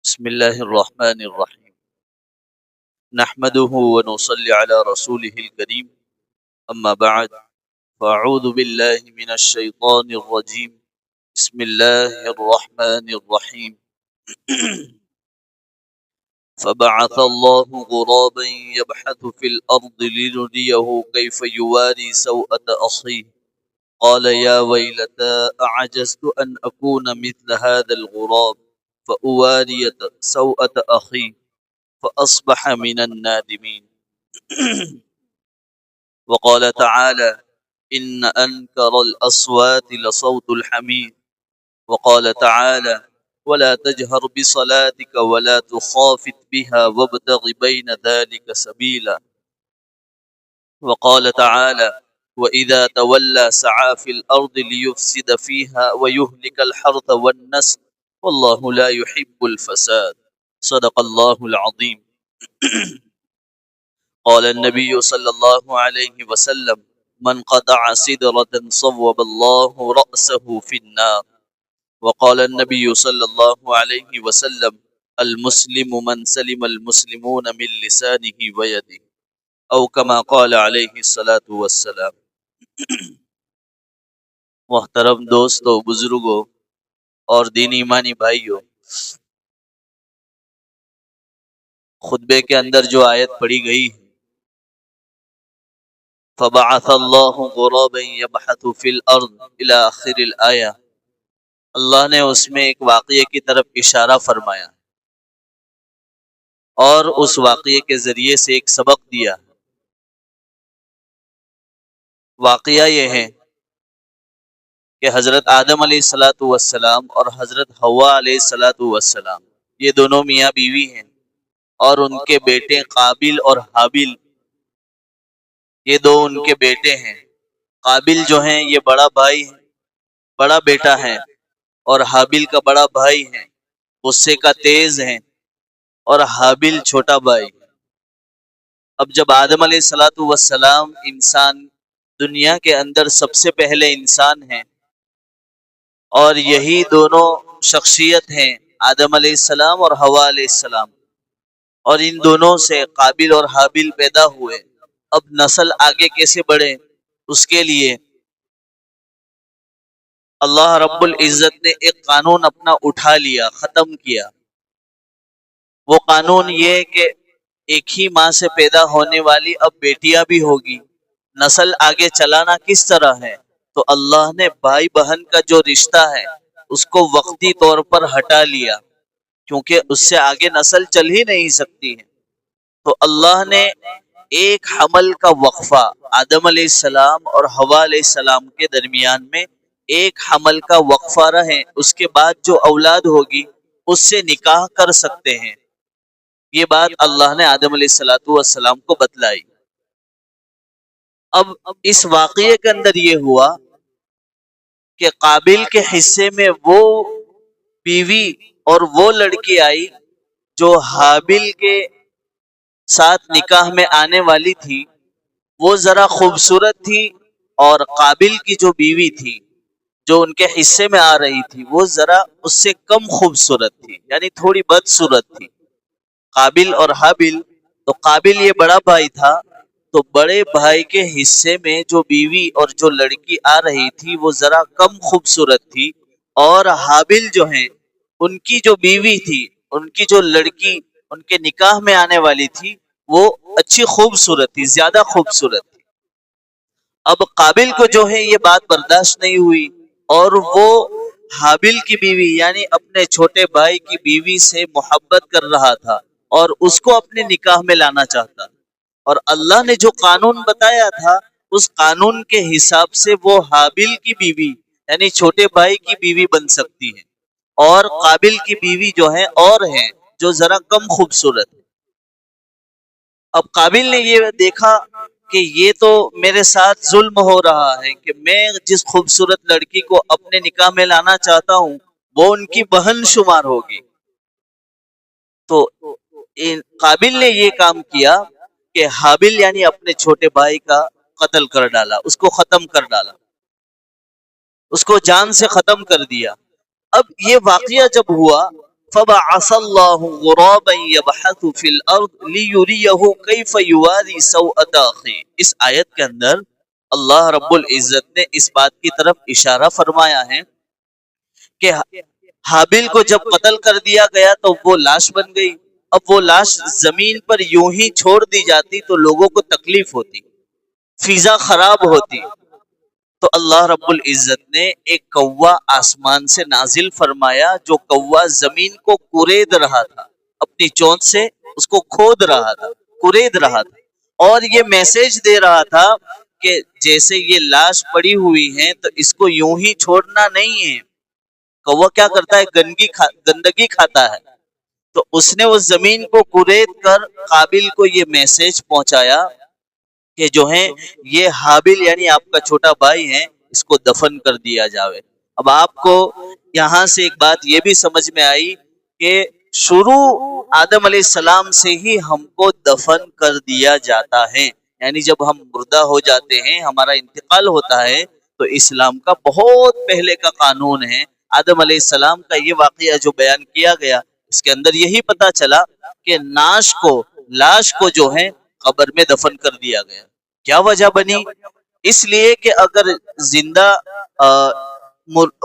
بسم الله الرحمن الرحيم. نحمده ونصلي على رسوله الكريم. أما بعد، فأعوذ بالله من الشيطان الرجيم. بسم الله الرحمن الرحيم. فبعث الله غرابا يبحث في الأرض لنريه كيف يواري سوءة أخيه قال يا ويلتى أعجزت أن أكون مثل هذا الغراب فأواري سوءة أخي فأصبح من النادمين. وقال تعالى إن أنكر الأصوات لصوت الحمير. وقال تعالى ولا تجهر بصلاتك ولا تخافت بها وابتغ بين ذلك سبيلا. وقال تعالى وإذا تولى سعى في الأرض ليفسد فيها ويهلك الحرث والنسل والله لا يحب الفساد. صدق الله العظيم. قال النبي صلى الله عليه وسلم من قطع سدرة صوب الله رأسه في النار. وقال النبي صلى الله عليه وسلم المسلم من سلم المسلمون من لسانه ويده او كما قال علیہ الصلاۃ والسلام. محترم دوستو، بزرگوں اور دینی ایمانی بھائیوں، خطبے کے اندر جو آیت پڑھی گئی ہے فبعث اللہ غرابا یبحث فی الارض الی آخر الآیہ، اللہ نے اس میں ایک واقعے کی طرف اشارہ فرمایا اور اس واقعے کے ذریعے سے ایک سبق دیا. واقعہ یہ ہے کہ حضرت آدم علیہ الصلاۃ والسلام اور حضرت حوا علیہ الصلاۃ والسلام یہ دونوں میاں بیوی ہیں، اور ان کے بیٹے قابل اور حابل، یہ دو ان کے بیٹے ہیں. قابل جو ہیں یہ بڑا بھائی ہے، بڑا بیٹا ہے، اور حابل کا بڑا بھائی ہے، غصے کا تیز ہے، اور حابل چھوٹا بھائی. اب جب آدم علیہ الصلاۃ والسلام انسان دنیا کے اندر سب سے پہلے انسان ہیں، اور یہی دونوں شخصیت ہیں آدم علیہ السلام اور حوا علیہ السلام، اور ان دونوں سے قابل اور حابل پیدا ہوئے. اب نسل آگے کیسے بڑھے، اس کے لیے اللہ رب العزت نے ایک قانون اپنا اٹھا لیا، ختم کیا. وہ قانون یہ کہ ایک ہی ماں سے پیدا ہونے والی اب بیٹیاں بھی ہوگی. نسل آگے چلانا کس طرح ہے؟ تو اللہ نے بھائی بہن کا جو رشتہ ہے اس کو وقتی طور پر ہٹا لیا، کیونکہ اس سے آگے نسل چل ہی نہیں سکتی ہے. تو اللہ نے ایک حمل کا وقفہ آدم علیہ السلام اور حوا علیہ السلام کے درمیان میں ایک حمل کا وقفہ رہے، اس کے بعد جو اولاد ہوگی اس سے نکاح کر سکتے ہیں. یہ بات اللہ نے آدم علیہ السلام کو بتلائی. اب اس واقعے کے اندر یہ ہوا کہ قابل کے حصے میں وہ بیوی اور وہ لڑکی آئی جو حابل کے ساتھ نکاح میں آنے والی تھی. وہ ذرا خوبصورت تھی، اور قابل کی جو بیوی تھی جو ان کے حصے میں آ رہی تھی وہ ذرا اس سے کم خوبصورت تھی، یعنی تھوڑی بدصورت تھی. قابل اور حابل، تو قابل یہ بڑا بھائی تھا، تو بڑے بھائی کے حصے میں جو بیوی اور جو لڑکی آ رہی تھی وہ ذرا کم خوبصورت تھی، اور حابل جو ہیں ان کی جو بیوی تھی، ان کی جو لڑکی ان کے نکاح میں آنے والی تھی وہ اچھی خوبصورت تھی، زیادہ خوبصورت تھی. اب قابل کو جو ہے یہ بات برداشت نہیں ہوئی، اور وہ حابل کی بیوی یعنی اپنے چھوٹے بھائی کی بیوی سے محبت کر رہا تھا اور اس کو اپنے نکاح میں لانا چاہتا. اور اللہ نے جو قانون بتایا تھا اس قانون کے حساب سے وہ حابل کی بیوی یعنی چھوٹے بھائی کی بیوی بن سکتی ہے، اور قابل کی بیوی جو ہے اور ہیں جو ذرا کم خوبصورت ہے. اب قابل نے یہ دیکھا کہ یہ تو میرے ساتھ ظلم ہو رہا ہے کہ میں جس خوبصورت لڑکی کو اپنے نکاح میں لانا چاہتا ہوں وہ ان کی بہن شمار ہوگی. تو قابل نے یہ کام کیا کہ حابل یعنی اپنے چھوٹے بھائی کا قتل کر ڈالا، اس کو ختم کر ڈالا، اس کو جان سے ختم کر دیا. اب یہ واقعہ جب ہوا فبعث الله غرابا يبحث في الارض ليريه كيف يواري سوءة اخيه. اس آیت کے اندر اللہ رب العزت نے اس بات کی طرف اشارہ فرمایا ہے کہ حابیل کو جب قتل کر دیا گیا تو وہ لاش بن گئی. اب وہ لاش زمین پر یوں ہی چھوڑ دی جاتی تو لوگوں کو تکلیف ہوتی، فضا خراب ہوتی. تو اللہ رب العزت نے ایک کوا آسمان سے نازل فرمایا، جو کوا زمین کو کورید رہا تھا، اپنی چونچ سے اس کو کھود رہا تھا، کورید رہا تھا، اور یہ میسج دے رہا تھا کہ جیسے یہ لاش پڑی ہوئی ہے تو اس کو یوں ہی چھوڑنا نہیں ہے. کوا کیا کرتا ہے؟ گندگی کھاتا ہے. تو اس نے اس زمین کو کورید کر قابل کو یہ میسج پہنچایا کہ جو ہے یہ حابیل یعنی آپ کا چھوٹا بھائی ہے، اس کو دفن کر دیا جاوے. اب آپ کو یہاں سے ایک بات یہ بھی سمجھ میں آئی کہ شروع آدم علیہ السلام سے ہی ہم کو دفن کر دیا جاتا ہے. یعنی جب ہم مردہ ہو جاتے ہیں، ہمارا انتقال ہوتا ہے، تو اسلام کا بہت پہلے کا قانون ہے. آدم علیہ السلام کا یہ واقعہ جو بیان کیا گیا، اس کے اندر یہی پتا چلا کہ لاش کو جو ہے قبر میں دفن کر دیا گیا. کیا وجہ بنی؟ اس لیے کہ اگر زندہ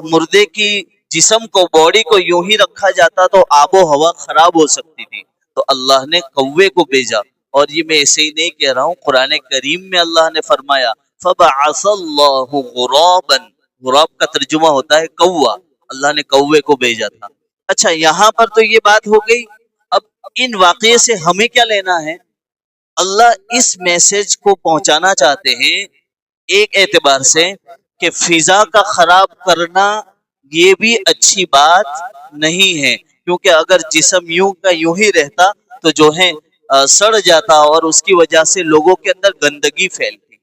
مردے کی جسم کو، باڈی کو یوں ہی رکھا جاتا تو آب و ہوا خراب ہو سکتی تھی. تو اللہ نے کوے کو بھیجا. اور یہ میں ایسے ہی نہیں کہہ رہا ہوں، قرآن کریم میں اللہ نے فرمایا فبعث اللہ غرابا. غراب کا ترجمہ ہوتا ہے کوا. اللہ نے کوے کو بھیجا تھا. اچھا، یہاں پر تو یہ بات ہو گئی. اب ان واقعے سے ہمیں کیا لینا ہے؟ اللہ اس میسج کو پہنچانا چاہتے ہیں ایک اعتبار سے کہ فضا کا خراب کرنا یہ بھی اچھی بات نہیں ہے، کیونکہ اگر جسم یوں کا یوں ہی رہتا تو جو ہے سڑ جاتا اور اس کی وجہ سے لوگوں کے اندر گندگی پھیلتی.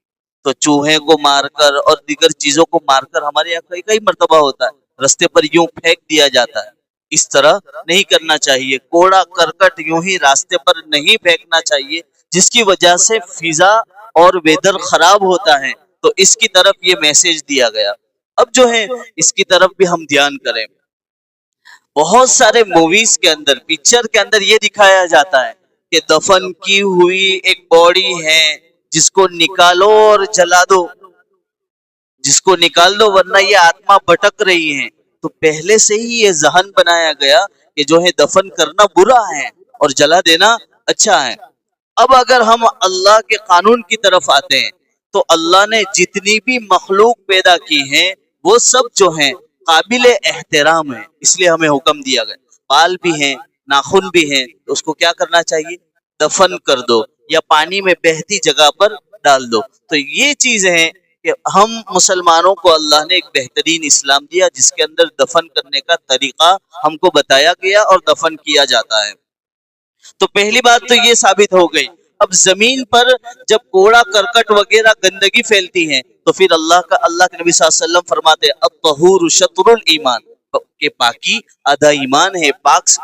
تو چوہے کو مار کر اور دیگر چیزوں کو مار کر، ہمارے یہاں کئی مرتبہ ہوتا ہے رستے پر یوں پھینک دیا جاتا ہے. اس طرح نہیں کرنا چاہیے. کوڑا کرکٹ یوں ہی راستے پر نہیں پھینکنا چاہیے، جس کی وجہ سے فضا اور ویدر خراب ہوتا ہے. تو اس کی طرف یہ میسج دیا گیا. اب جو ہے اس کی طرف بھی ہم دھیان کریں. بہت سارے موویز کے اندر، پکچر کے اندر یہ دکھایا جاتا ہے کہ دفن کی ہوئی ایک باڈی ہے، جس کو نکالو اور جلا دو، جس کو نکال دو ورنہ یہ آتما بھٹک رہی ہے. تو پہلے سے ہی یہ ذہن بنایا گیا کہ جو ہے دفن کرنا برا ہے اور جلا دینا اچھا ہے. اب اگر ہم اللہ کے قانون کی طرف آتے ہیں تو اللہ نے جتنی بھی مخلوق پیدا کی ہیں وہ سب جو ہیں قابل احترام ہیں. اس لیے ہمیں حکم دیا گیا. بال بھی ہیں، ناخن بھی ہیں، تو اس کو کیا کرنا چاہیے؟ دفن کر دو یا پانی میں بہتی جگہ پر ڈال دو. تو یہ چیزیں ہیں کہ ہم مسلمانوں کو اللہ نے ایک بہترین اسلام دیا، جس کے اندر دفن کرنے کا طریقہ ہم کو بتایا گیا اور دفن کیا جاتا ہے. تو پہلی بات تو یہ ثابت ہو گئی. اب زمین پر جب کوڑا کرکٹ وغیرہ گندگی پھیلتی ہے تو پھر اللہ کے نبی صلی اللہ علیہ وسلم فرماتے الطہور شطر الایمان، کہ پاکی آدھا ایمان ہے.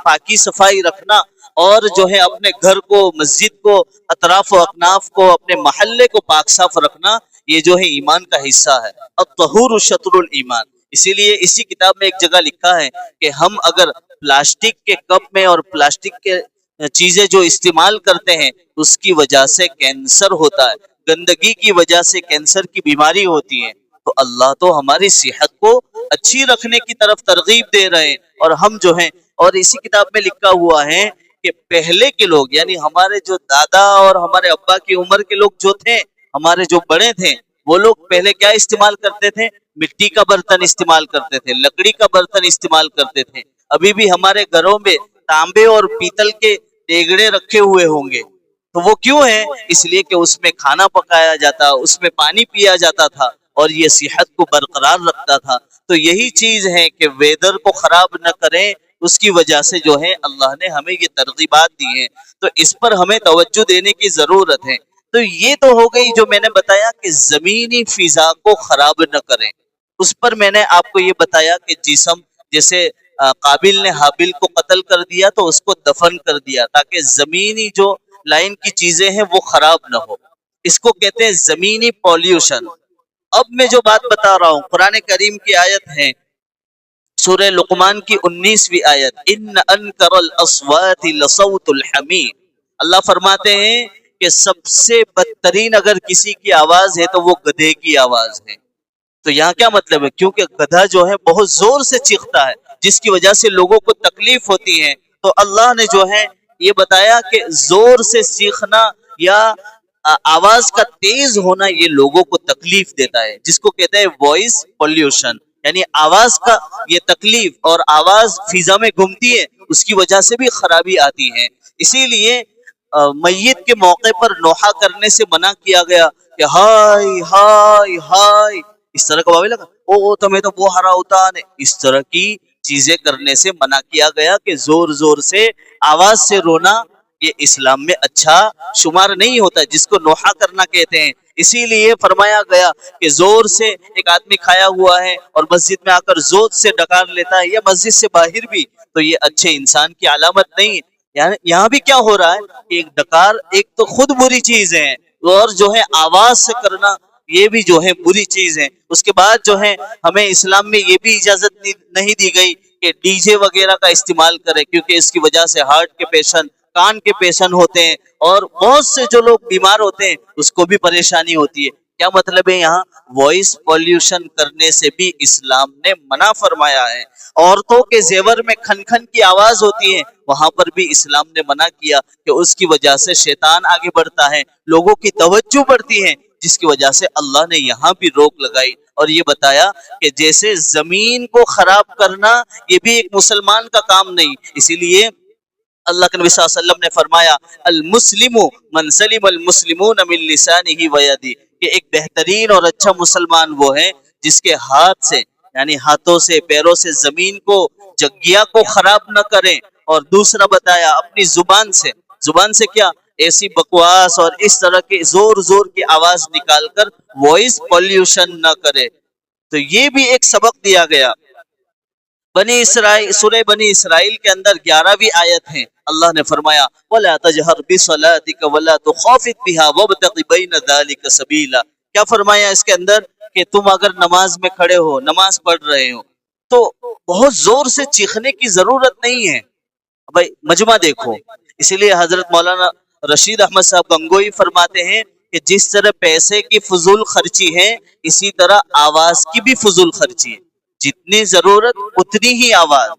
پاکی صفائی رکھنا اور جو ہے اپنے گھر کو، مسجد کو، اطراف و اکناف کو، اپنے محلے کو پاک صاف رکھنا، یہ جو ہے ایمان کا حصہ ہے. الطہور شطر الایمان. اسی لیے اسی کتاب میں ایک جگہ لکھا ہے کہ ہم اگر پلاسٹک کے کپ میں اور پلاسٹک کے چیزیں جو استعمال کرتے ہیں اس کی وجہ سے کینسر ہوتا ہے، گندگی کی وجہ سے کینسر کی بیماری ہوتی ہے. تو اللہ تو ہماری صحت کو اچھی رکھنے کی طرف ترغیب دے رہے ہیں. اور ہم جو ہیں، اور اسی کتاب میں لکھا ہوا ہے کہ پہلے کے لوگ یعنی ہمارے جو دادا اور ہمارے ابا کی عمر کے لوگ جو تھے، ہمارے جو بڑے تھے، وہ لوگ پہلے کیا استعمال کرتے تھے؟ مٹی کا برتن استعمال کرتے تھے، لکڑی کا برتن استعمال کرتے تھے. ابھی بھی ہمارے گھروں میں تانبے اور پیتل کے دیگڑے رکھے ہوئے ہوں گے. تو وہ کیوں ہیں؟ اس لیے کہ اس میں کھانا پکایا جاتا، اس میں پانی پیا جاتا تھا اور یہ صحت کو برقرار رکھتا تھا. تو یہی چیز ہے کہ ویدر کو خراب نہ کریں. اس کی وجہ سے جو ہے اللہ نے ہمیں یہ ترغیبات دی ہیں، تو اس پر ہمیں توجہ دینے کی ضرورت ہے. تو یہ تو ہو گئی جو میں نے بتایا کہ زمینی فضا کو خراب نہ کریں. اس پر میں نے آپ کو یہ بتایا کہ جسم، جیسے قابل نے حابیل کو قتل کر دیا تو اس کو دفن کر دیا تاکہ زمینی جو لائن کی چیزیں ہیں وہ خراب نہ ہو. اس کو کہتے ہیں زمینی پولیوشن. اب میں جو بات بتا رہا ہوں قرآن کریم کی آیت ہے سورہ لقمان کی 19ویں آیت، ان انکر الاصوات لصوت الحمیر، اللہ فرماتے ہیں کہ سب سے بدترین اگر کسی کی آواز ہے تو وہ گدھے کی آواز ہے۔ تو یہاں کیا مطلب ہے؟ کیونکہ گدھا جو ہے بہت زور سے چیختا ہے جس کی وجہ سے لوگوں کو تکلیف ہوتی ہے، تو اللہ نے جو ہے یہ بتایا کہ زور سے چیخنا یا آواز کا تیز ہونا یہ لوگوں کو تکلیف دیتا ہے، جس کو کہتے ہیں وائس پولیوشن، یعنی آواز کا یہ تکلیف، اور آواز فضا میں گھومتی ہے اس کی وجہ سے بھی خرابی آتی ہے۔ اسی لیے میت کے موقع پر نوحہ کرنے سے منع کیا گیا کہ ہائے ہائے ہائے، اس طرح کا واوی لگا او تمہیں تو وہ ہرا ہوتا ہے، اس طرح کی چیزیں کرنے سے منع کیا گیا کہ زور زور سے آواز سے رونا یہ اسلام میں اچھا شمار نہیں ہوتا، جس کو نوحہ کرنا کہتے ہیں۔ اسی لیے فرمایا گیا کہ زور سے ایک آدمی کھایا ہوا ہے اور مسجد میں آ کر زور سے ڈکار لیتا ہے یا مسجد سے باہر بھی، تو یہ اچھے انسان کی علامت نہیں ہے۔ یہاں بھی کیا ہو رہا ہے کہ ایک ڈکار ایک تو خود بری چیز ہے، اور جو ہے آواز سے کرنا یہ بھی جو ہے بری چیز ہے۔ اس کے بعد جو ہے ہمیں اسلام میں یہ بھی اجازت نہیں دی گئی کہ ڈی جے وغیرہ کا استعمال کرے، کیونکہ اس کی وجہ سے ہارٹ کے پیشنٹ، کان کے پیشنٹ ہوتے ہیں، اور بہت سے جو لوگ بیمار ہوتے ہیں اس کو بھی پریشانی ہوتی ہے۔ کیا مطلب ہے؟ یہاں وائس پولیوشن کرنے سے بھی اسلام نے منع فرمایا ہے۔ عورتوں کے زیور میں کھن کھن کی آواز ہوتی ہے، وہاں پر بھی اسلام نے منع کیا کہ اس کی وجہ سے شیطان آگے بڑھتا ہے، لوگوں کی توجہ بڑھتی ہے، جس کی وجہ سے اللہ نے یہاں بھی روک لگائی اور یہ بتایا کہ جیسے زمین کو خراب کرنا یہ بھی ایک مسلمان کا کام نہیں۔ اسی لیے اللہ کے نبی صلی اللہ علیہ وسلم نے فرمایا المسلم من سلم المسلمون من لسانه ویدی، کہ ایک بہترین اور اچھا مسلمان وہ ہے جس کے ہاتھ سے، یعنی ہاتھوں سے پیروں سے زمین کو، جگیا کو خراب نہ کرے، اور دوسرا بتایا اپنی زبان سے، زبان سے کیا؟ ایسی بکواس اور اس طرح کے زور زور کی آواز نکال کر وائس پولیوشن نہ کرے۔ تو یہ بھی ایک سبق دیا گیا۔ بنی اسرائیل، سورہ بنی اسرائیل کے اندر 11ویں آیت ہے، اللہ نے فرمایا وَلَا تَجْهَرْ بِصَلَاتِكَ وَلَا تُخَافِتْ بِهَا وَابْتَغِ بَيْنَ ذَلِكَ سَبِيلًا، کیا فرمایا اس کے اندر کہ تم اگر نماز میں کھڑے ہو، نماز پڑھ رہے ہو، تو بہت زور سے چیخنے کی ضرورت نہیں ہے۔ بھائی مجمع دیکھو، اسی لیے حضرت مولانا رشید احمد صاحب گنگوئی فرماتے ہیں کہ جس طرح پیسے کی فضول خرچی ہے، اسی طرح آواز کی بھی فضول خرچی ہے، جتنی ضرورت اتنی ہی آواز۔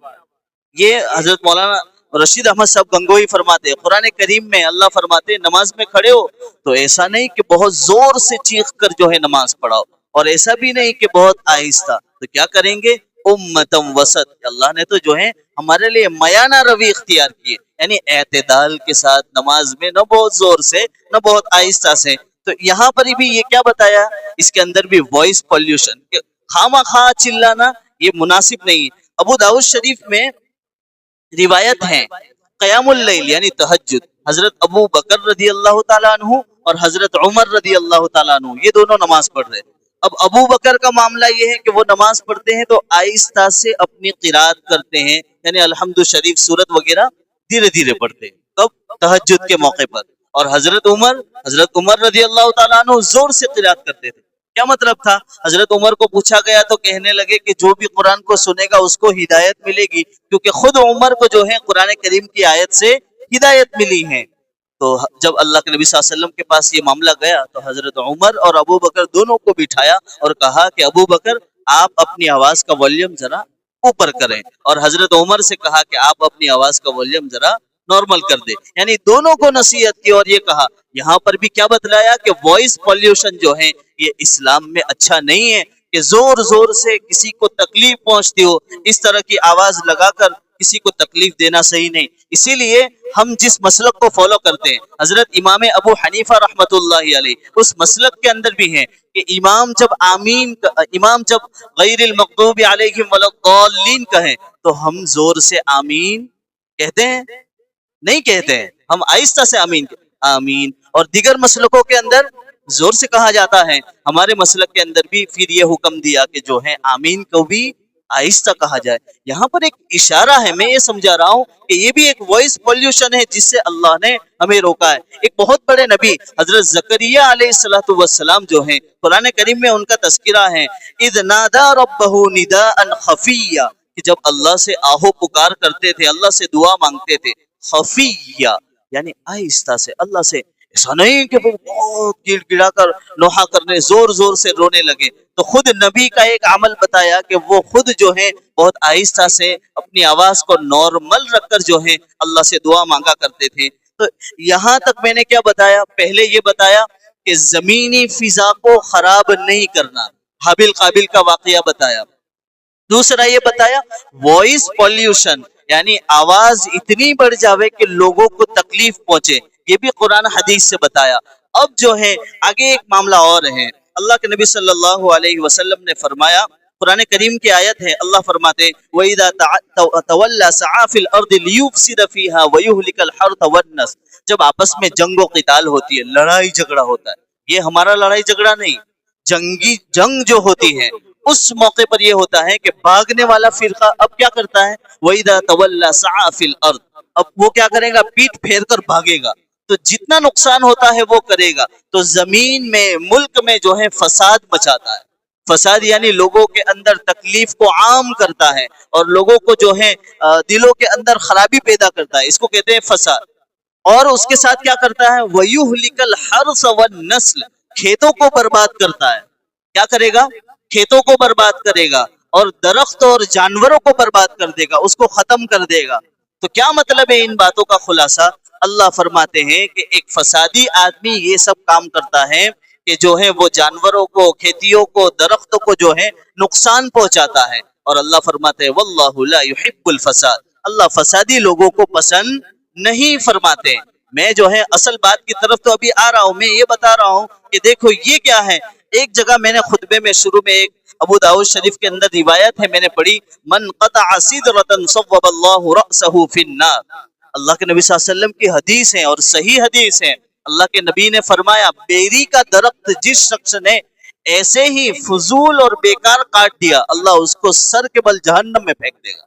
یہ حضرت مولانا رشید احمد صاحب گنگوئی فرماتے ہیں۔ قرآن کریم میں اللہ فرماتے ہیں نماز میں کھڑے ہو تو ایسا نہیں کہ بہت زور سے چیخ کر جو ہے نماز پڑھاؤ، اور ایسا بھی نہیں کہ بہت آہستہ۔ تو کیا کریں گے؟ امتم وسط، اللہ نے تو جو ہے ہمارے لیے میانہ روی اختیار کی، یعنی اعتدال کے ساتھ نماز میں، نہ بہت زور سے نہ بہت آہستہ سے۔ تو یہاں پر بھی یہ کیا بتایا؟ اس کے اندر بھی وائس پولیوشن، خواہ خواہ چلانا یہ مناسب نہیں۔ ابو داؤد شریف میں روایت ہے قیام اللیل یعنی تہجد، حضرت ابو بکر رضی اللہ تعالیٰ عنہ اور حضرت عمر رضی اللہ تعالیٰ عنہ یہ دونوں نماز پڑھ رہے۔ اب ابو بکر کا معاملہ یہ ہے کہ وہ نماز پڑھتے ہیں تو آہستہ سے اپنی قرات کرتے ہیں، یعنی الحمد شریف سورت وغیرہ دھیرے دھیرے پڑھتے ہیں، کب؟ تہجد کے موقع پر۔ اور حضرت عمر رضی اللہ تعالیٰ عنہ زور سے قرات کرتے تھے۔ کیا مطلب تھا؟ حضرت عمر کو پوچھا گیا تو کہنے لگے کہ جو بھی قرآن کو سنے گا اس کو ہدایت ملے گی، کیونکہ خود عمر کو جو ہے قرآن کریم کی آیت سے ہدایت ملی ہے۔ تو جب اللہ کے نبی صلی اللہ علیہ وسلم کے پاس یہ معاملہ گیا تو حضرت عمر اور ابو بکر دونوں کو بٹھایا اور کہا کہ ابو بکر آپ اپنی آواز کا والیوم ذرا اوپر کریں، اور حضرت عمر سے کہا کہ آپ اپنی آواز کا والیوم ذرا نارمل کر دے، یعنی دونوں کو نصیحت کی اور یہ کہا۔ یہاں پر بھی کیا بتلایا کہ وائس پولیوشن جو ہے یہ اسلام میں اچھا نہیں ہے، کہ زور زور سے کسی کو تکلیف پہنچتی ہو اس طرح کی آواز لگا کر کسی کو تکلیف دینا صحیح نہیں۔ اسی لیے ہم جس مسلک کو فالو کرتے ہیں، حضرت امام ابو حنیفہ رحمۃ اللہ علیہ اس مسلک کے اندر بھی ہیں کہ امام جب غیر المغضوب علیہم ولا الضالین کہیں تو ہم زور سے آمین کہتے ہیں؟ نہیں کہتے ہیں، ہم آہستہ سے آمین۔ اور دیگر مسلکوں کے اندر زور سے کہا جاتا ہے، ہمارے مسلک کے اندر بھی پھر یہ حکم دیا کہ جو ہے آمین کو بھی آہستہ کہا جائے۔ یہاں پر ایک اشارہ ہے، میں یہ سمجھا رہا ہوں کہ یہ بھی ایک وائس پولیوشن ہے جس سے اللہ نے ہمیں روکا ہے۔ ایک بہت بڑے نبی حضرت زکریا علیہ السلام جو ہیں، قرآن کریم میں ان کا تذکرہ ہے اذ نادى ربه نداء خفيا، کہ جب اللہ سے آہو پکار کرتے تھے، اللہ سے دعا مانگتے تھے، خفیہ یعنی آہستہ سے، اللہ سے، ایسا نہیں کہ وہ بہت گڑ گڑا کر نوحہ کرنے زور زور سے رونے لگے. تو خود نبی کا ایک عمل بتایا کہ وہ خود جو ہے بہت آہستہ سے اپنی آواز کو نارمل رکھ کر جو ہے اللہ سے دعا مانگا کرتے تھے. تو یہاں تک میں نے کیا بتایا؟ پہلے یہ بتایا کہ زمینی فضا کو خراب نہیں کرنا، حابل قابل کا واقعہ بتایا. دوسرا یہ بتایا وائس پولیوشن یعنی آواز اتنی بڑھ جاوے کہ لوگوں کو تکلیف پہنچے، یہ بھی قرآن حدیث سے بتایا. اب جو ہے آگے ایک معاملہ اور ہے. اللہ کے نبی صلی اللہ علیہ وسلم نے فرمایا، قرآن کریم کی آیت ہے، اللہ فرماتے وَإِذَا تَوَلَّى سَعَى فِي الْأَرْضِ لِيُفْسِدَ فِيهَا وَيُهْلِكَ الْحَرْثَ وَالنَّسْلَ. جب آپس میں جنگ و قتال ہوتی ہے، لڑائی جھگڑا ہوتا ہے، یہ ہمارا لڑائی جھگڑا نہیں، جنگ جو ہوتی ہے اس موقع پر یہ ہوتا ہے کہ بھاگنے والا فرقہ اب کیا کرتا ہے؟ وَإِذَا تَوَلَّى سَعَى فِي الْأَرْضِ، اب وہ کیا کرے گا؟ پیٹ پھیر کر بھاگے گا. تو جتنا نقصان ہوتا ہے وہ کرے گا. تو زمین میں، ملک میں جو ہے فساد مچاتا ہے. فساد یعنی لوگوں کے اندر تکلیف کو عام کرتا ہے اور لوگوں کو جو ہے دلوں کے اندر خرابی پیدا کرتا ہے، اس کو کہتے ہیں فساد. اور اس کے ساتھ کیا کرتا ہے؟ وَيُهْلِكَ الْحَرْثَ وَالنَّسْلَ، کھیتوں کو برباد کرتا ہے. کیا کرے گا؟ کھیتوں کو برباد کرے گا اور درخت اور جانوروں کو برباد کر دے گا، اس کو ختم کر دے گا. تو کیا مطلب ہے ان باتوں کا خلاصہ؟ اللہ فرماتے ہیں کہ ایک فسادی آدمی یہ سب کام کرتا ہے کہ جو ہے وہ جانوروں کو، کھیتیوں کو، درختوں کو جو ہے نقصان پہنچاتا ہے. اور اللہ فرماتے ہیں واللہ لا يحب الفساد، اللہ فسادی لوگوں کو پسند نہیں فرماتے. میں جو ہے اصل بات کی طرف تو ابھی آ رہا ہوں، میں یہ بتا رہا ہوں کہ دیکھو یہ کیا ہے. ایک جگہ میں نے خطبے میں شروع میں ایک ابو داؤد شریف کے اندر روایت ہے، میں نے پڑھی، من قطع سدرة صوب اللہ رأسه فی النار. اللہ کے نبی صلی اللہ علیہ وسلم کی حدیث ہے اور صحیح حدیث ہے. اللہ کے نبی نے فرمایا بیری کا درخت جس شخص نے ایسے ہی فضول اور بیکار کاٹ دیا، اللہ اس کو سر کے بل جہنم میں پھینک دے گا.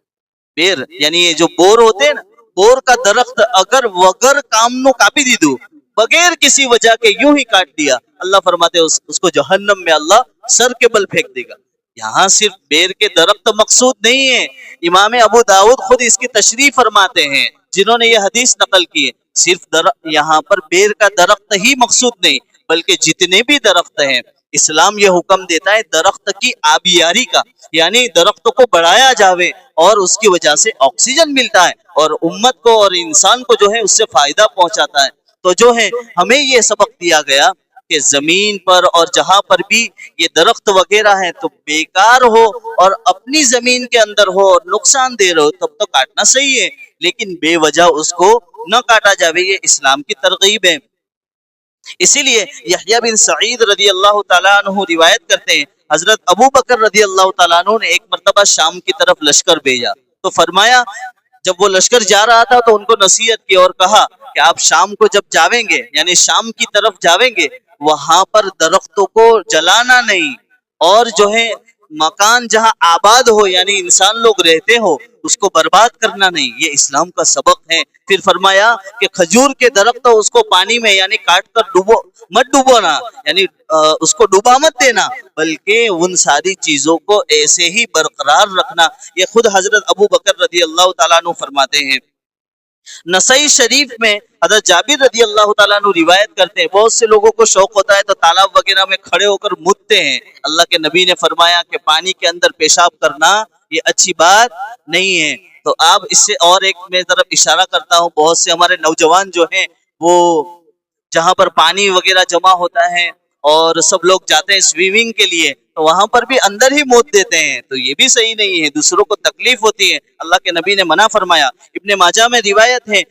بیر یعنی یہ جو بور ہوتے ہیں نا، بور کا درخت اگر وگر کام نو کاپی دی دو، بغیر کسی وجہ کے یوں ہی کاٹ دیا، اللہ فرماتے ہیں اس کو جہنم میں اللہ سر کے بل پھینک دے گا. یہاں صرف بیر کے درخت مقصود نہیں ہے، امام ابو داؤد خود اس کی تشریح فرماتے ہیں جنہوں نے یہ حدیث نقل کی ہے. صرف یہاں پر بیر کا درخت ہی مقصود نہیں، بلکہ جتنے بھی درخت ہیں، اسلام یہ حکم دیتا ہے درخت کی آبیاری کا، یعنی درختوں کو بڑھایا جاوے اور اس کی وجہ سے آکسیجن ملتا ہے اور امت کو اور انسان کو جو ہے اس سے فائدہ پہنچاتا ہے. تو جو ہے ہمیں یہ سبق دیا گیا کہ زمین پر اور جہاں پر بھی یہ درخت وغیرہ ہیں تو بیکار ہو اور اپنی زمین کے اندر ہو اور نقصان دے رہے ہو تب تو کاٹنا صحیح ہے، لیکن بے وجہ اس کو نہ کاٹا جاوے، یہ اسلام کی ترغیب ہے. اسی لیے یحییٰ بن سعید رضی اللہ تعالیٰ عنہ روایت کرتے ہیں حضرت ابو بکر رضی اللہ تعالیٰ عنہ نے ایک مرتبہ شام کی طرف لشکر بھیجا تو فرمایا جب وہ لشکر جا رہا تھا تو ان کو نصیحت کی اور کہا کہ آپ شام کو جب جاویں گے، یعنی شام کی طرف جاویں گے، وہاں پر درختوں کو جلانا نہیں اور جو ہے مکان جہاں آباد ہو یعنی انسان لوگ رہتے ہو اس کو برباد کرنا نہیں. یہ اسلام کا سبق ہے. پھر فرمایا کہ کھجور کے درخت اس کو پانی میں یعنی کاٹ کر مت ڈوبونا، یعنی اس کو ڈوبا مت دینا، بلکہ ان ساری چیزوں کو ایسے ہی برقرار رکھنا. یہ خود حضرت ابو بکر رضی اللہ تعالیٰ عنہ فرماتے ہیں. نسائی شریف میں حضرت جابر رضی اللہ تعالیٰ عنہ روایت کرتے ہیں بہت سے لوگوں کو شوق ہوتا ہے تو تالاب وغیرہ میں کھڑے ہو کر مدتے ہیں. اللہ کے نبی نے فرمایا کہ پانی کے اندر پیشاب کرنا یہ اچھی بات نہیں ہے. تو آپ اس سے اور ایک میں طرف اشارہ کرتا ہوں، بہت سے ہمارے نوجوان جو ہیں وہ جہاں پر پانی وغیرہ جمع ہوتا ہے اور سب لوگ جاتے ہیں سویمنگ کے لیے تو وہاں پر بھی اندر ہی موت دیتے ہیں، تو یہ بھی صحیح نہیں ہے، دوسروں کو تکلیف ہوتی ہے. اللہ کے نبی نے منع فرمایا. ابن ماجہ میں روایت ہے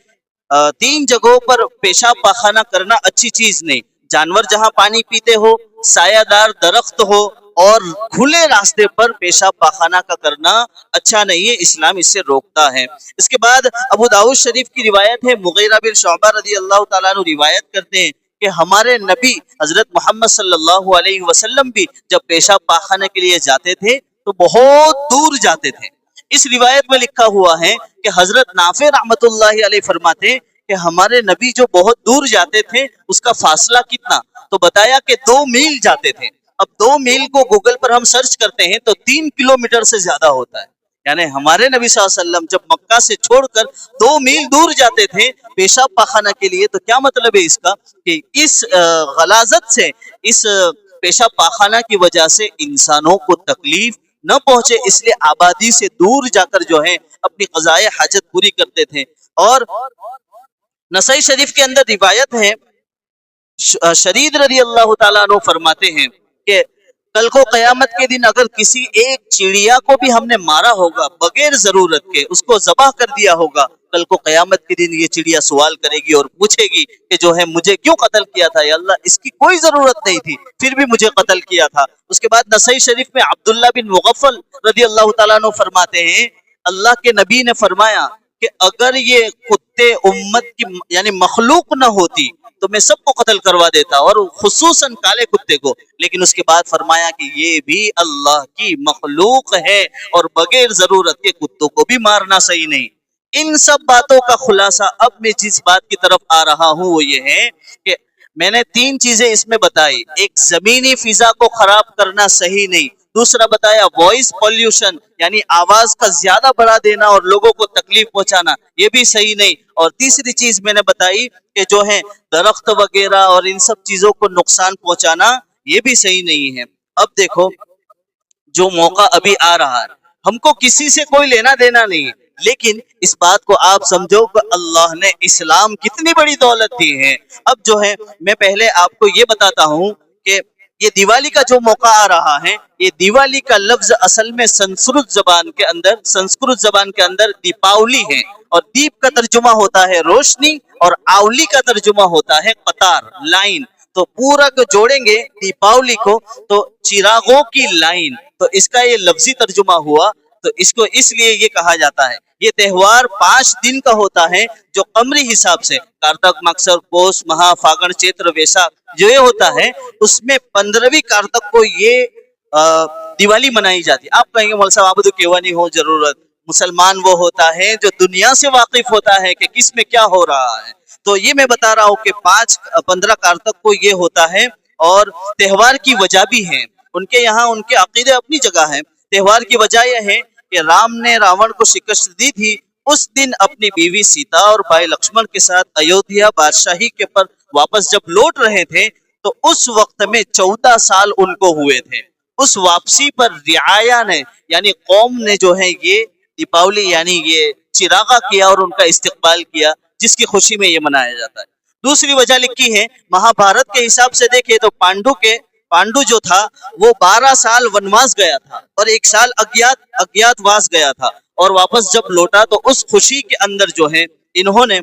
3 جگہوں پر پیشاب پاخانہ کرنا اچھی چیز نہیں، جانور جہاں پانی پیتے ہو، سایہ دار درخت ہو اور کھلے راستے پر پیشاب پاخانہ کا کرنا اچھا نہیں ہے، اسلام اس سے روکتا ہے. اس کے بعد ابو داؤد شریف کی روایت ہے، مغیرہ بن شعبہ رضی اللہ تعالیٰ عنہ روایت کرتے ہیں کہ ہمارے نبی حضرت محمد صلی اللہ علیہ وسلم بھی جب پیشاب پاخانے کے لیے جاتے تھے تو بہت دور جاتے تھے. اس روایت میں لکھا ہوا ہے کہ حضرت نافع رحمت اللہ علیہ فرماتے کہ ہمارے نبی جو بہت دور جاتے تھے اس کا فاصلہ کتنا، تو بتایا کہ 2 میل جاتے تھے. اب 2 میل کو گوگل پر ہم سرچ کرتے ہیں تو 3 کلومیٹر سے زیادہ ہوتا ہے. یعنی ہمارے نبی صلی اللہ علیہ وسلم جب مکہ سے چھوڑ کر 2 میل دور جاتے تھے پیشاب پاخانہ کے لیے، تو کیا مطلب ہے اس کا کہ اس غلاظت سے، اس پیشاب پاخانہ کی وجہ سے انسانوں کو تکلیف نہ پہنچے، اس لیے آبادی سے دور جا کر جو ہے اپنی قضائے حاجت پوری کرتے تھے۔ اور نسائی شریف کے اندر روایت ہے، شرید رضی اللہ تعالیٰ عنہ فرماتے ہیں کہ کل کو قیامت کے دن اگر کسی ایک چڑیا کو بھی ہم نے مارا ہوگا بغیر ضرورت کے، اس کو ذبح کر دیا ہوگا، کل کو قیامت کے دن یہ چڑیا سوال کرے گی اور پوچھے گی کہ جو ہے مجھے کیوں قتل کیا تھا یا اللہ، اس کی کوئی ضرورت نہیں تھی پھر بھی مجھے قتل کیا تھا۔ اس کے بعد نسائی شریف میں عبداللہ بن مغفل رضی اللہ تعالیٰ عنہ فرماتے ہیں، اللہ کے نبی نے فرمایا کہ اگر یہ کتے امت کی یعنی مخلوق نہ ہوتی تو میں سب کو قتل کروا دیتا، اور خصوصاً کالے کتے کو، لیکن اس کے بعد فرمایا کہ یہ بھی اللہ کی مخلوق ہے اور بغیر ضرورت کے کتوں کو بھی مارنا صحیح نہیں۔ ان سب باتوں کا خلاصہ اب میں جس بات کی طرف آ رہا ہوں وہ یہ ہے کہ میں نے 3 چیزیں اس میں بتائی، ایک زمینی فضا کو خراب کرنا صحیح نہیں، دوسرا بتایا وائس پولیوشن یعنی آواز کا زیادہ بڑھا دینا اور لوگوں کو تکلیف پہنچانا یہ بھی صحیح نہیں، اور تیسری چیز میں نے بتائی کہ جو ہے درخت وغیرہ اور ان سب چیزوں کو نقصان پہنچانا یہ بھی صحیح نہیں ہے۔ اب دیکھو جو موقع ابھی آ رہا ہے، ہم کو کسی سے کوئی لینا دینا نہیں ہے، لیکن اس بات کو آپ سمجھو کہ اللہ نے اسلام کتنی بڑی دولت دی ہے۔ اب جو ہے میں پہلے آپ کو یہ بتاتا ہوں کہ یہ دیوالی کا جو موقع آ رہا ہے، یہ دیوالی کا لفظ اصل میں سنسکرت زبان کے اندر دیپاولی ہے، اور دیپ کا ترجمہ ہوتا ہے روشنی اور آولی کا ترجمہ ہوتا ہے قطار، لائن۔ تو پورا کو جوڑیں گے دیپاولی کو تو چراغوں کی لائن، تو اس کا یہ لفظی ترجمہ ہوا۔ تو اس کو اس لیے یہ کہا جاتا ہے، یہ تہوار 5 دن کا ہوتا ہے جو قمری حساب سے کارتک، مکسر، پوس، مہا، فاگن، چیتر، ویساکھ جو یہ ہوتا ہے، اس میں 15ویں کارتک کو یہ دیوالی منائی جاتی ہے۔ آپ کہیں گے مولوی صاحب آپ تو کیوں نہیں ہو ضرورت، مسلمان وہ ہوتا ہے جو دنیا سے واقف ہوتا ہے کہ کس میں کیا ہو رہا ہے۔ تو یہ میں بتا رہا ہوں کہ 15 کارتک کو یہ ہوتا ہے، اور تہوار کی وجہ بھی ہے ان کے یہاں، ان کے عقیدے اپنی جگہ ہے۔ تہوار کی وجہ یہ ہے کہ رام نے راون کو شکست دی تھی، اس دن اپنی بیوی سیتا اور بھائی لکشمن کے ساتھ ایودھیا بادشاہی کے پر واپس جب لوٹ رہے تھے تو اس وقت میں 14 سال ان کو ہوئے تھے۔ اس واپسی پر رعایا نے یعنی قوم نے جو ہے یہ دیپاولی یعنی یہ چراغا کیا اور ان کا استقبال کیا، جس کی خوشی میں یہ منایا جاتا ہے۔ دوسری وجہ لکھی ہے مہا بھارت کے حساب سے دیکھیں تو پانڈو جو تھا وہ 12 سال ونواس گیا تھا اور 1 سال اگیات واس گیا تھا، اور واپس جب لوٹا تو اس خوشی کے اندر جو ہے انہوں نے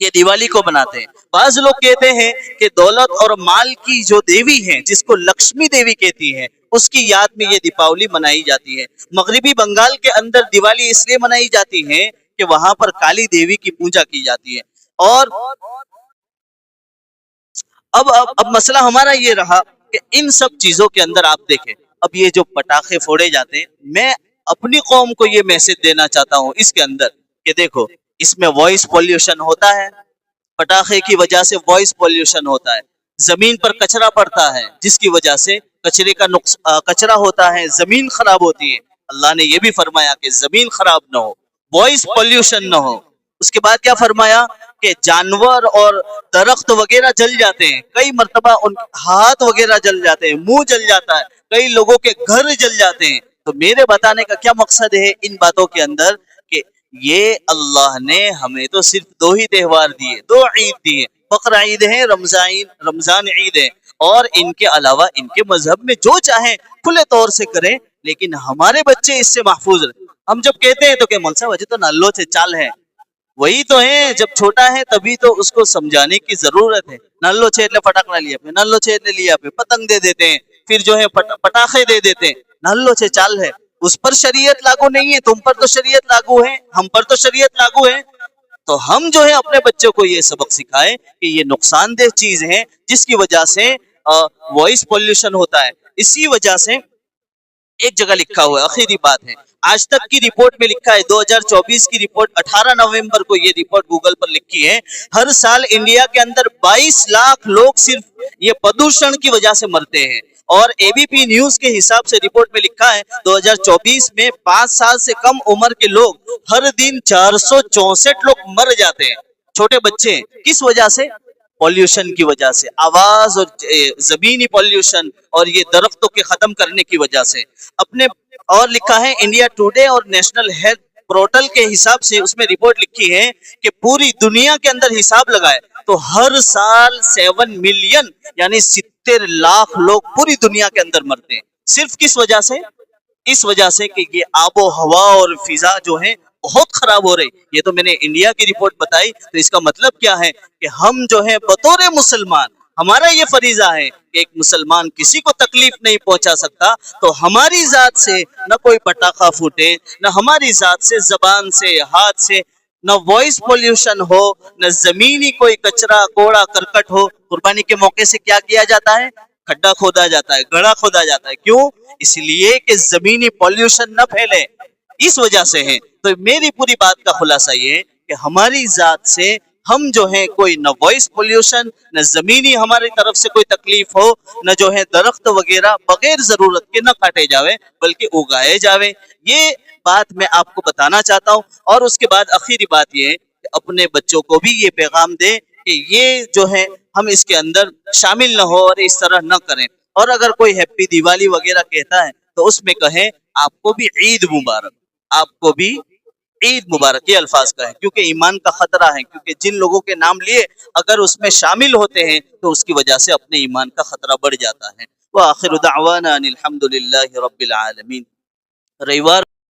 یہ دیوالی کو بناتے ہیں۔ بعض لوگ کہتے ہیں کہ دولت اور مال کی جو دیوی ہے جس کو لکشمی دیوی کہتی ہے اس کی یاد میں یہ دیپاولی منائی جاتی ہے۔ مغربی بنگال کے اندر دیوالی اس لیے منائی جاتی ہے کہ وہاں پر کالی دیوی کی پوجا کی جاتی ہے۔ اور اب مسئلہ ہمارا یہ رہا کہ ان سب چیزوں کے اندر آپ دیکھیں، اب یہ جو پٹاخے پھوڑے جاتے ہیں، میں اپنی قوم کو یہ میسج دینا چاہتا ہوں اس کے اندر کہ دیکھو اس میں وائس پولیوشن ہوتا ہے، پٹاخے کی وجہ سے وائس پولیوشن ہوتا ہے، زمین پر کچرا پڑتا ہے جس کی وجہ سے کچرا ہوتا ہے، زمین خراب ہوتی ہے۔ اللہ نے یہ بھی فرمایا کہ زمین خراب نہ ہو، وائس پولیوشن نہ ہو۔ اس کے بعد کیا فرمایا کہ جانور اور درخت وغیرہ جل جاتے ہیں، کئی مرتبہ ان ہاتھ وغیرہ جل جاتے ہیں، منہ جل جاتا ہے، کئی لوگوں کے گھر جل جاتے ہیں۔ تو میرے بتانے کا کیا مقصد ہے ان باتوں کے اندر کہ یہ اللہ نے ہمیں تو صرف 2 ہی تہوار دیے، 2 عید دیے، بقر عید ہے، رمضان عید ہے، اور ان کے علاوہ ان کے مذہب میں جو چاہیں کھلے طور سے کریں، لیکن ہمارے بچے اس سے محفوظ رہیں۔ ہم جب کہتے ہیں تو کہ مولوی صاحب وجہ تو نلو سے چال ہے، وہی تو ہے، جب چھوٹا ہے تبھی تو اس کو سمجھانے کی ضرورت ہے۔ نلو چھیڑ پٹاخ نہ لیا پہ، نلو چھیڑ لیا پہ پتنگ دے دیتے ہیں، پھر جو ہے پٹاخے دے دیتے ہیں، نلو سے چال ہے، اس پر شریعت لاگو نہیں ہے، تم پر تو شریعت لاگو ہے، ہم پر تو شریعت لاگو ہے۔ تو ہم جو ہے اپنے بچوں کو یہ سبق سکھائے کہ یہ نقصان دہ چیز ہے جس کی وجہ سے وائس پولیوشن ہوتا ہے۔ اسی وجہ سے ایک جگہ لکھا ہوا ہے، آخری بات ہے، آج تک کی رپورٹ میں لکھا ہے، 2024 کی رپورٹ 18 نومبر کو یہ رپورٹ گوگل پر لکھی ہے، ہر سال انڈیا کے اندر 22 لاکھ لوگ صرف یہ پردوشن کی وجہ سے مرتے ہیں، اور ABP نیوز کے حساب سے رپورٹ میں لکھا ہے 2024 میں 5 سال سے کم عمر کے لوگ ہر دن 464 لوگ مر جاتے ہیں، چھوٹے بچے. کس وجہ سے؟ پولیوشن کی وجہ سے، آواز اور زمینی پولیوشن اور یہ درختوں کے ختم کرنے کی وجہ سے. اپنے اور لکھا ہے انڈیا ٹوڈے اور نیشنل ہیلتھ پورٹل کے حساب سے، اس میں رپورٹ لکھی ہے کہ پوری دنیا کے اندر حساب لگائے تو ہر سال 7 ملین یعنی 70 لاکھ لوگ پوری دنیا کے اندر مرتے ہیں. صرف کس وجہ سے؟ اس وجہ سے کہ یہ آب و ہوا اور فضا جو ہے بہت خراب ہو رہی. یہ تو میں نے انڈیا کی رپورٹ بتائی، تو اس کا مطلب کیا ہے کہ ہم جو ہے بطور مسلمان ہمارا یہ فریضہ ہے کہ ایک مسلمان کسی کو تکلیف نہیں پہنچا سکتا، تو ہماری ذات سے نہ کوئی پٹاخہ پھوٹے، نہ ہماری ذات سے زبان سے ہاتھ سے نہ وائس پولیوشن ہو، نہ زمینی کوئی کچرا کوڑا کرکٹ ہو. قربانی کے موقع سے کیا کیا جاتا ہے؟ کھڈا کھودا جاتا ہے، گڑھا کھودا جاتا ہے. کیوں؟ اس لیے کہ زمینی پولیوشن نہ پھیلے، اس وجہ سے ہے. تو میری پوری بات کا خلاصہ یہ ہے کہ ہماری ذات سے ہم جو ہیں کوئی نہ وائس پولیوشن، نہ زمینی ہماری طرف سے کوئی تکلیف ہو، نہ جو ہے درخت وغیرہ بغیر ضرورت کے نہ کاٹے جاوے بلکہ اگائے جاوے. یہ بات میں آپ کو بتانا چاہتا ہوں. اور اس کے بعد آخری بات یہ ہے کہ اپنے بچوں کو بھی یہ پیغام دے کہ یہ جو ہے ہم اس کے اندر شامل نہ ہو اور اس طرح نہ کریں. اور اگر کوئی ہیپی دیوالی وغیرہ کہتا ہے تو اس میں کہیں آپ کو بھی عید مبارک، آپ کو بھی عید مبارک، یہ الفاظ کہیں، کیونکہ ایمان کا خطرہ ہے. کیونکہ جن لوگوں کے نام لیے اگر اس میں شامل ہوتے ہیں تو اس کی وجہ سے اپنے ایمان کا خطرہ بڑھ جاتا ہے. وآخر دعوانا ان الحمد للہ رب العالمین. رہی بات